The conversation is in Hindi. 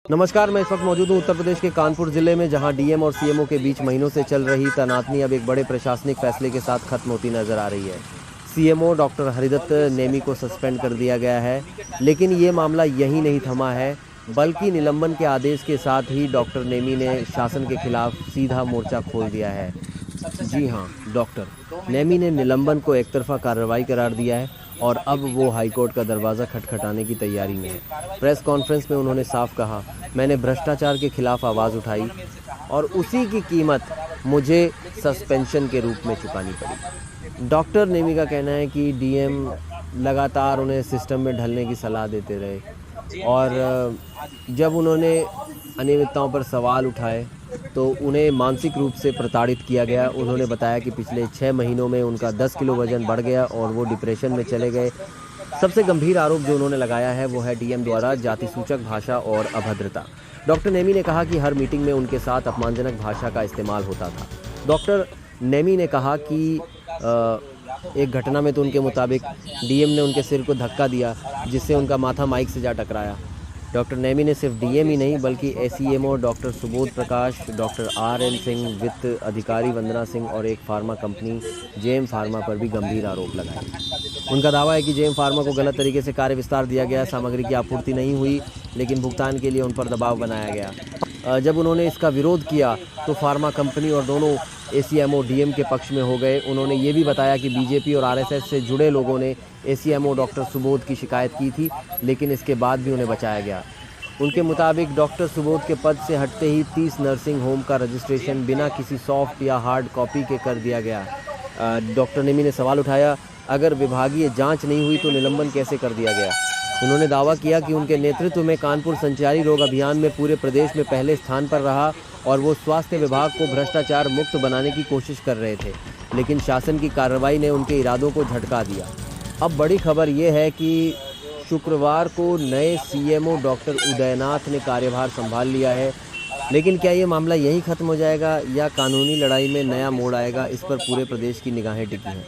नमस्कार, मैं इस वक्त मौजूद हूँ उत्तर प्रदेश के कानपुर ज़िले में, जहाँ डीएम और सीएमओ के बीच महीनों से चल रही तनातनी अब एक बड़े प्रशासनिक फैसले के साथ खत्म होती नजर आ रही है। सीएमओ डॉक्टर हरिदत्त नेमी को सस्पेंड कर दिया गया है, लेकिन ये मामला यहीं नहीं थमा है, बल्कि निलंबन के आदेश के साथ ही डॉक्टर नेमी ने शासन के खिलाफ सीधा मोर्चा खोल दिया है। जी हाँ, डॉक्टर नेमी ने निलंबन को एकतरफा कार्रवाई करार दिया है और अब वो हाईकोर्ट का दरवाज़ा खटखटाने की तैयारी में है। प्रेस कॉन्फ्रेंस में उन्होंने साफ कहा, मैंने भ्रष्टाचार के खिलाफ आवाज़ उठाई और उसी की कीमत मुझे सस्पेंशन के रूप में चुकानी पड़ी। डॉक्टर नेमी का कहना है कि डीएम लगातार उन्हें सिस्टम में ढलने की सलाह देते रहे और जब उन्होंने अनियमितताओं पर सवाल उठाए तो उन्हें मानसिक रूप से प्रताड़ित किया गया। उन्होंने बताया कि पिछले 6 महीनों में उनका 10 किलो वज़न बढ़ गया और वो डिप्रेशन में चले गए। सबसे गंभीर आरोप जो उन्होंने लगाया है वो है डीएम द्वारा जाति सूचक भाषा और अभद्रता। डॉक्टर नेमी ने कहा कि हर मीटिंग में उनके साथ अपमानजनक भाषा का इस्तेमाल होता था। डॉक्टर नेमी ने कहा कि एक घटना में तो उनके मुताबिक डीएम ने उनके सिर को धक्का दिया, जिससे उनका माथा माइक से जा टकराया। डॉक्टर नेमी ने सिर्फ डीएम ही नहीं बल्कि एसीएमओ डॉक्टर सुबोध प्रकाश, डॉक्टर आरएन सिंह, वित्त अधिकारी वंदना सिंह और एक फार्मा कंपनी जेएम फार्मा पर भी गंभीर आरोप लगाए। उनका दावा है कि जेएम फार्मा को गलत तरीके से कार्य विस्तार दिया गया, सामग्री की आपूर्ति नहीं हुई, लेकिन भुगतान के लिए उन पर दबाव बनाया गया। जब उन्होंने इसका विरोध किया तो फार्मा कंपनी और दोनों एसीएमओ डीएम के पक्ष में हो गए। उन्होंने ये भी बताया कि बीजेपी और आरएसएस से जुड़े लोगों ने एसीएमओ डॉक्टर सुबोध की शिकायत की थी, लेकिन इसके बाद भी उन्हें बचाया गया। उनके मुताबिक डॉक्टर सुबोध के पद से हटते ही 30 नर्सिंग होम का रजिस्ट्रेशन बिना किसी सॉफ्ट या हार्ड कॉपी के कर दिया गया। डॉक्टर नेमी ने सवाल उठाया, अगर विभागीय जांच नहीं हुई तो निलंबन कैसे कर दिया गया। उन्होंने दावा किया कि उनके नेतृत्व में कानपुर संचारी रोग अभियान में पूरे प्रदेश में पहले स्थान पर रहा और वो स्वास्थ्य विभाग को भ्रष्टाचार मुक्त बनाने की कोशिश कर रहे थे, लेकिन शासन की कार्रवाई ने उनके इरादों को झटका दिया। अब बड़ी खबर ये है कि शुक्रवार को नए सीएमओ डॉक्टर उदयनाथ ने कार्यभार संभाल लिया है, लेकिन क्या ये मामला यहीं खत्म हो जाएगा या कानूनी लड़ाई में नया मोड़ आएगा, इस पर पूरे प्रदेश की निगाहें टिकी हैं।